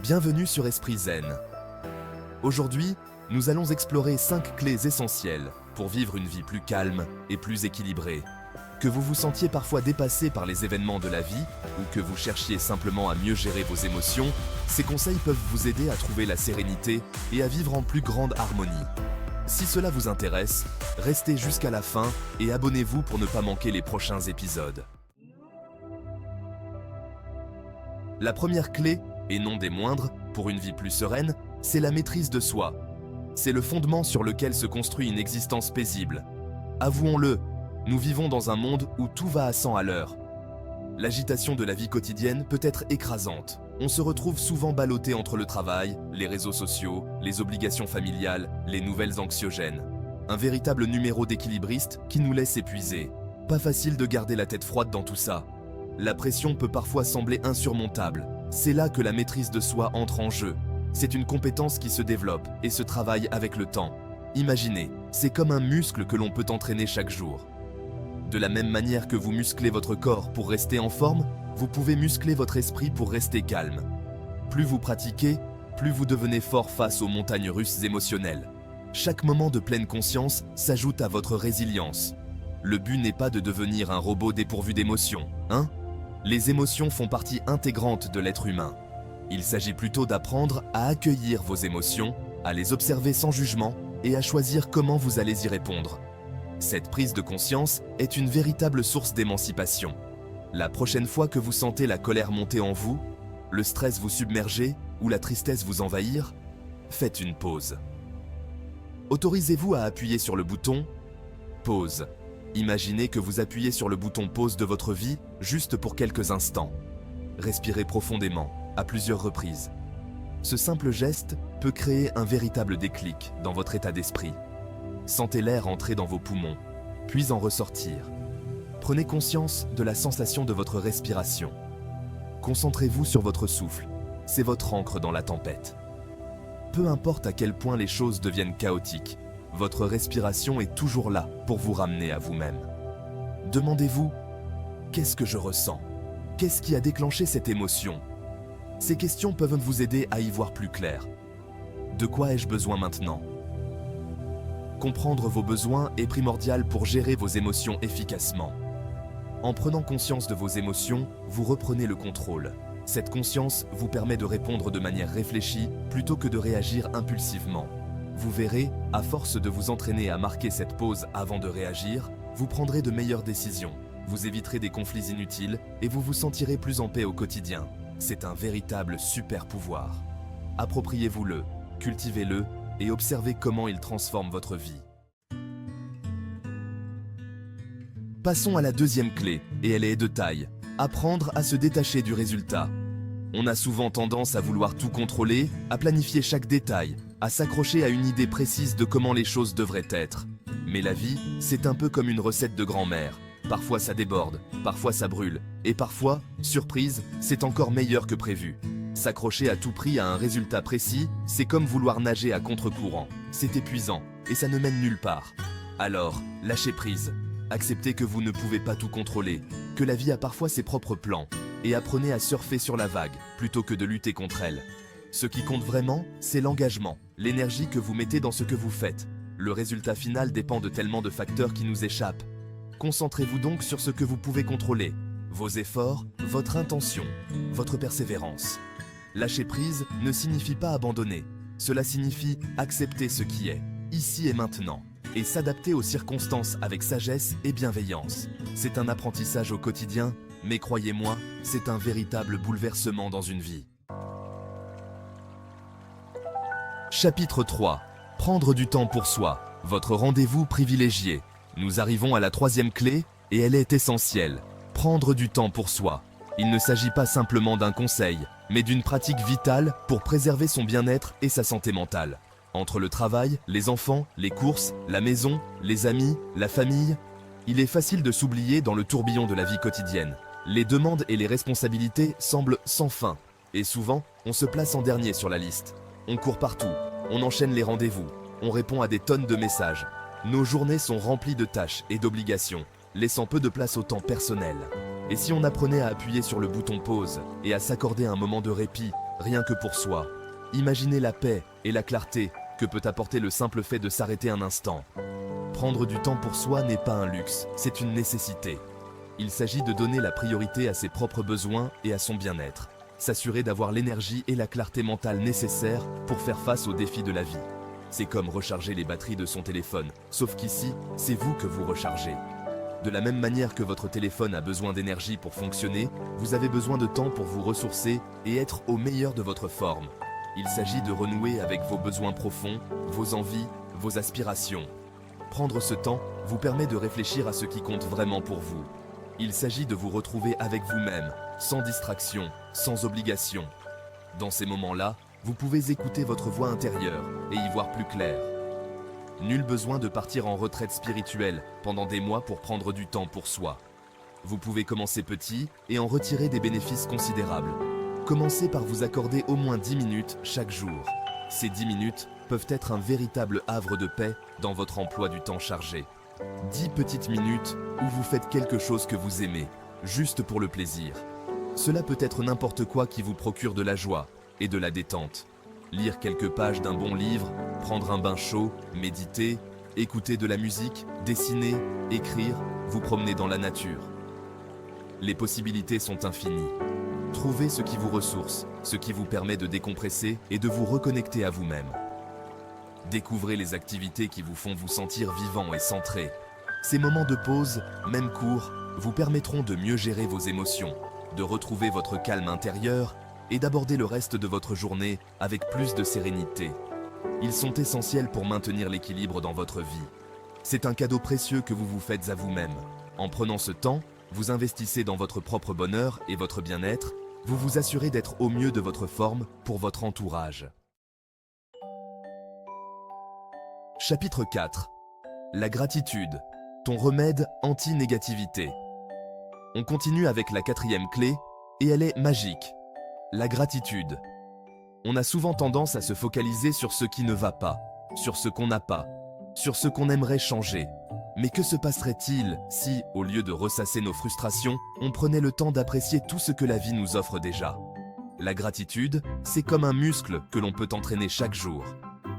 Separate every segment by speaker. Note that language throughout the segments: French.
Speaker 1: Bienvenue sur Esprit Zen. Aujourd'hui, nous allons explorer 5 clés essentielles pour vivre une vie plus calme et plus équilibrée. Que vous vous sentiez parfois dépassé par les événements de la vie ou que vous cherchiez simplement à mieux gérer vos émotions, ces conseils peuvent vous aider à trouver la sérénité et à vivre en plus grande harmonie. Si cela vous intéresse, restez jusqu'à la fin et abonnez-vous pour ne pas manquer les prochains épisodes. La première clé, et non des moindres, pour une vie plus sereine, c'est la maîtrise de soi. C'est le fondement sur lequel se construit une existence paisible. Avouons-le, nous vivons dans un monde où tout va à 100 à l'heure. L'agitation de la vie quotidienne peut être écrasante. On se retrouve souvent ballotté entre le travail, les réseaux sociaux, les obligations familiales, les nouvelles anxiogènes. Un véritable numéro d'équilibriste qui nous laisse épuisés. Pas facile de garder la tête froide dans tout ça. La pression peut parfois sembler insurmontable. C'est là que la maîtrise de soi entre en jeu. C'est une compétence qui se développe et se travaille avec le temps. Imaginez, c'est comme un muscle que l'on peut entraîner chaque jour. De la même manière que vous musclez votre corps pour rester en forme, vous pouvez muscler votre esprit pour rester calme. Plus vous pratiquez, plus vous devenez fort face aux montagnes russes émotionnelles. Chaque moment de pleine conscience s'ajoute à votre résilience. Le but n'est pas de devenir un robot dépourvu d'émotions, hein ? Les émotions font partie intégrante de l'être humain. Il s'agit plutôt d'apprendre à accueillir vos émotions, à les observer sans jugement et à choisir comment vous allez y répondre. Cette prise de conscience est une véritable source d'émancipation. La prochaine fois que vous sentez la colère monter en vous, le stress vous submerger ou la tristesse vous envahir, faites une pause. Autorisez-vous à appuyer sur le bouton « Pause ». Imaginez que vous appuyez sur le bouton pause de votre vie juste pour quelques instants. Respirez profondément, à plusieurs reprises. Ce simple geste peut créer un véritable déclic dans votre état d'esprit. Sentez l'air entrer dans vos poumons, puis en ressortir. Prenez conscience de la sensation de votre respiration. Concentrez-vous sur votre souffle, c'est votre ancre dans la tempête. Peu importe à quel point les choses deviennent chaotiques, votre respiration est toujours là pour vous ramener à vous-même. Demandez-vous, qu'est-ce que je ressens? Qu'est-ce qui a déclenché cette émotion? Ces questions peuvent vous aider à y voir plus clair. De quoi ai-je besoin maintenant? Comprendre vos besoins est primordial pour gérer vos émotions efficacement. En prenant conscience de vos émotions, vous reprenez le contrôle. Cette conscience vous permet de répondre de manière réfléchie plutôt que de réagir impulsivement. Vous verrez, à force de vous entraîner à marquer cette pause avant de réagir, vous prendrez de meilleures décisions, vous éviterez des conflits inutiles et vous vous sentirez plus en paix au quotidien. C'est un véritable super pouvoir. Appropriez-vous-le, cultivez-le et observez comment il transforme votre vie. Passons à la deuxième clé, et elle est de taille. Apprendre à se détacher du résultat. On a souvent tendance à vouloir tout contrôler, à planifier chaque détail, à s'accrocher à une idée précise de comment les choses devraient être. Mais la vie, c'est un peu comme une recette de grand-mère. Parfois ça déborde, parfois ça brûle, et parfois, surprise, c'est encore meilleur que prévu. S'accrocher à tout prix à un résultat précis, c'est comme vouloir nager à contre-courant. C'est épuisant, et ça ne mène nulle part. Alors, lâchez prise. Acceptez que vous ne pouvez pas tout contrôler, que la vie a parfois ses propres plans, et apprenez à surfer sur la vague, plutôt que de lutter contre elle. Ce qui compte vraiment, c'est l'engagement, l'énergie que vous mettez dans ce que vous faites. Le résultat final dépend de tellement de facteurs qui nous échappent. Concentrez-vous donc sur ce que vous pouvez contrôler, vos efforts, votre intention, votre persévérance. Lâcher prise ne signifie pas abandonner, cela signifie accepter ce qui est, ici et maintenant, et s'adapter aux circonstances avec sagesse et bienveillance. C'est un apprentissage au quotidien, mais croyez-moi, c'est un véritable bouleversement dans une vie. Chapitre 3. Prendre du temps pour soi, votre rendez-vous privilégié. Nous arrivons à la troisième clé, et elle est essentielle. Prendre du temps pour soi. Il ne s'agit pas simplement d'un conseil, mais d'une pratique vitale pour préserver son bien-être et sa santé mentale. Entre le travail, les enfants, les courses, la maison, les amis, la famille, il est facile de s'oublier dans le tourbillon de la vie quotidienne. Les demandes et les responsabilités semblent sans fin, et souvent, on se place en dernier sur la liste. On court partout, on enchaîne les rendez-vous, on répond à des tonnes de messages. Nos journées sont remplies de tâches et d'obligations, laissant peu de place au temps personnel. Et si on apprenait à appuyer sur le bouton pause et à s'accorder un moment de répit, rien que pour soi. Imaginez la paix et la clarté que peut apporter le simple fait de s'arrêter un instant. Prendre du temps pour soi n'est pas un luxe, c'est une nécessité. Il s'agit de donner la priorité à ses propres besoins et à son bien-être. S'assurer d'avoir l'énergie et la clarté mentale nécessaires pour faire face aux défis de la vie. C'est comme recharger les batteries de son téléphone, sauf qu'ici, c'est vous que vous rechargez. De la même manière que votre téléphone a besoin d'énergie pour fonctionner, vous avez besoin de temps pour vous ressourcer et être au meilleur de votre forme. Il s'agit de renouer avec vos besoins profonds, vos envies, vos aspirations. Prendre ce temps vous permet de réfléchir à ce qui compte vraiment pour vous. Il s'agit de vous retrouver avec vous-même, sans distraction, sans obligation. Dans ces moments-là, vous pouvez écouter votre voix intérieure et y voir plus clair. Nul besoin de partir en retraite spirituelle pendant des mois pour prendre du temps pour soi. Vous pouvez commencer petit et en retirer des bénéfices considérables. Commencez par vous accorder au moins 10 minutes chaque jour. Ces 10 minutes peuvent être un véritable havre de paix dans votre emploi du temps chargé. 10 petites minutes où vous faites quelque chose que vous aimez, juste pour le plaisir. Cela peut être n'importe quoi qui vous procure de la joie et de la détente. Lire quelques pages d'un bon livre, prendre un bain chaud, méditer, écouter de la musique, dessiner, écrire, vous promener dans la nature. Les possibilités sont infinies. Trouvez ce qui vous ressource, ce qui vous permet de décompresser et de vous reconnecter à vous-même. Découvrez les activités qui vous font vous sentir vivant et centré. Ces moments de pause, même courts, vous permettront de mieux gérer vos émotions, de retrouver votre calme intérieur et d'aborder le reste de votre journée avec plus de sérénité. Ils sont essentiels pour maintenir l'équilibre dans votre vie. C'est un cadeau précieux que vous vous faites à vous-même. En prenant ce temps, vous investissez dans votre propre bonheur et votre bien-être, vous vous assurez d'être au mieux de votre forme pour votre entourage. Chapitre 4. La gratitude, ton remède anti-négativité. On continue avec la 4e clé, et elle est magique. La gratitude. On a souvent tendance à se focaliser sur ce qui ne va pas, sur ce qu'on n'a pas, sur ce qu'on aimerait changer. Mais que se passerait-il si, au lieu de ressasser nos frustrations, on prenait le temps d'apprécier tout ce que la vie nous offre déjà? La gratitude, c'est comme un muscle que l'on peut entraîner chaque jour.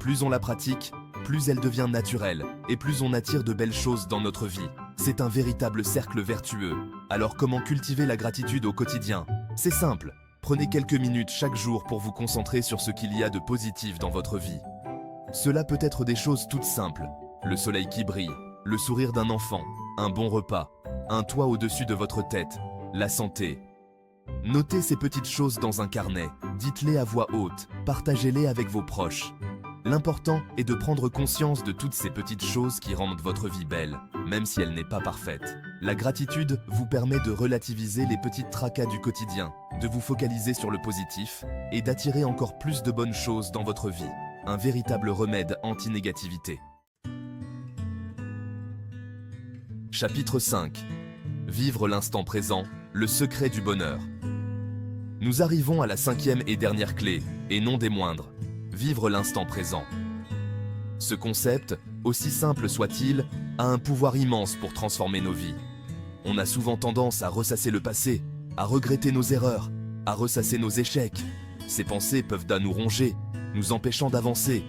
Speaker 1: Plus on la pratique, plus elle devient naturelle, et plus on attire de belles choses dans notre vie. C'est un véritable cercle vertueux. Alors comment cultiver la gratitude au quotidien? C'est simple. Prenez quelques minutes chaque jour pour vous concentrer sur ce qu'il y a de positif dans votre vie. Cela peut être des choses toutes simples. Le soleil qui brille, le sourire d'un enfant, un bon repas, un toit au-dessus de votre tête, la santé. Notez ces petites choses dans un carnet, dites-les à voix haute, partagez-les avec vos proches. L'important est de prendre conscience de toutes ces petites choses qui rendent votre vie belle, même si elle n'est pas parfaite. La gratitude vous permet de relativiser les petits tracas du quotidien, de vous focaliser sur le positif et d'attirer encore plus de bonnes choses dans votre vie. Un véritable remède anti-négativité. Chapitre 5. Vivre l'instant présent, le secret du bonheur. Nous arrivons à la 5e et dernière clé, et non des moindres. Vivre l'instant présent. Ce concept, aussi simple soit-il, a un pouvoir immense pour transformer nos vies. On a souvent tendance à ressasser le passé, à regretter nos erreurs, à ressasser nos échecs. Ces pensées peuvent nous ronger, nous empêchant d'avancer.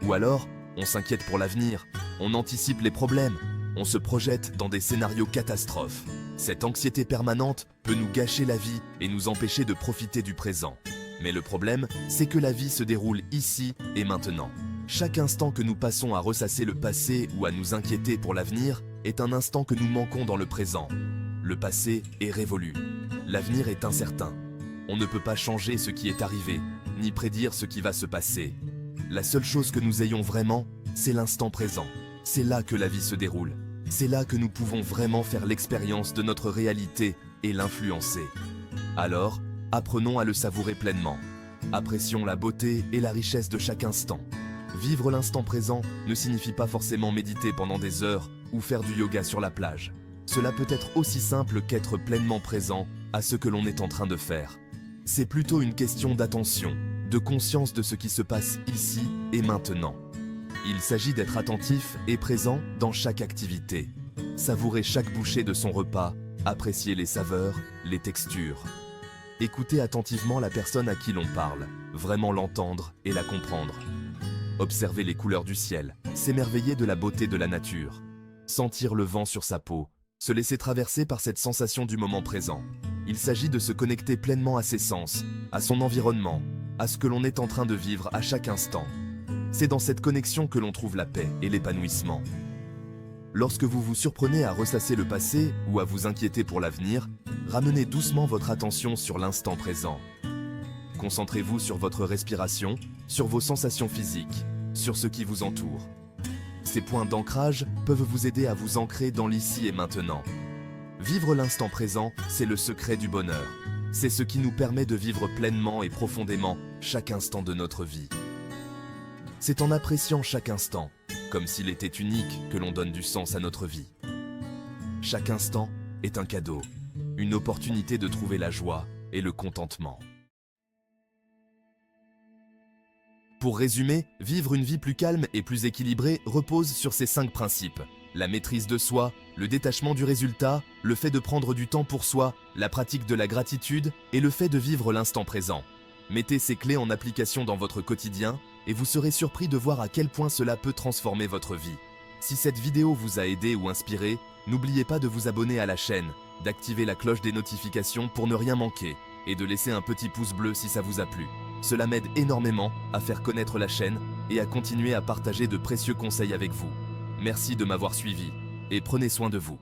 Speaker 1: Ou alors, on s'inquiète pour l'avenir, on anticipe les problèmes, on se projette dans des scénarios catastrophes. Cette anxiété permanente peut nous gâcher la vie et nous empêcher de profiter du présent. Mais le problème, c'est que la vie se déroule ici et maintenant. Chaque instant que nous passons à ressasser le passé ou à nous inquiéter pour l'avenir est un instant que nous manquons dans le présent. Le passé est révolu. L'avenir est incertain. On ne peut pas changer ce qui est arrivé, ni prédire ce qui va se passer. La seule chose que nous ayons vraiment, c'est l'instant présent. C'est là que la vie se déroule. C'est là que nous pouvons vraiment faire l'expérience de notre réalité et l'influencer. Alors, apprenons à le savourer pleinement. Apprécions la beauté et la richesse de chaque instant. Vivre l'instant présent ne signifie pas forcément méditer pendant des heures ou faire du yoga sur la plage. Cela peut être aussi simple qu'être pleinement présent à ce que l'on est en train de faire. C'est plutôt une question d'attention, de conscience de ce qui se passe ici et maintenant. Il s'agit d'être attentif et présent dans chaque activité. Savourer chaque bouchée de son repas, apprécier les saveurs, les textures. Écoutez attentivement la personne à qui l'on parle, vraiment l'entendre et la comprendre. Observez les couleurs du ciel, s'émerveiller de la beauté de la nature, sentir le vent sur sa peau, se laisser traverser par cette sensation du moment présent. Il s'agit de se connecter pleinement à ses sens, à son environnement, à ce que l'on est en train de vivre à chaque instant. C'est dans cette connexion que l'on trouve la paix et l'épanouissement. Lorsque vous vous surprenez à ressasser le passé ou à vous inquiéter pour l'avenir, ramenez doucement votre attention sur l'instant présent. Concentrez-vous sur votre respiration, sur vos sensations physiques, sur ce qui vous entoure. Ces points d'ancrage peuvent vous aider à vous ancrer dans l'ici et maintenant. Vivre l'instant présent, c'est le secret du bonheur. C'est ce qui nous permet de vivre pleinement et profondément chaque instant de notre vie. C'est en appréciant chaque instant, comme s'il était unique, que l'on donne du sens à notre vie. Chaque instant est un cadeau, une opportunité de trouver la joie et le contentement. Pour résumer, vivre une vie plus calme et plus équilibrée repose sur ces 5 principes. La maîtrise de soi, le détachement du résultat, le fait de prendre du temps pour soi, la pratique de la gratitude et le fait de vivre l'instant présent. Mettez ces clés en application dans votre quotidien et vous serez surpris de voir à quel point cela peut transformer votre vie. Si cette vidéo vous a aidé ou inspiré, n'oubliez pas de vous abonner à la chaîne, d'activer la cloche des notifications pour ne rien manquer et de laisser un petit pouce bleu si ça vous a plu. Cela m'aide énormément à faire connaître la chaîne et à continuer à partager de précieux conseils avec vous. Merci de m'avoir suivi et prenez soin de vous.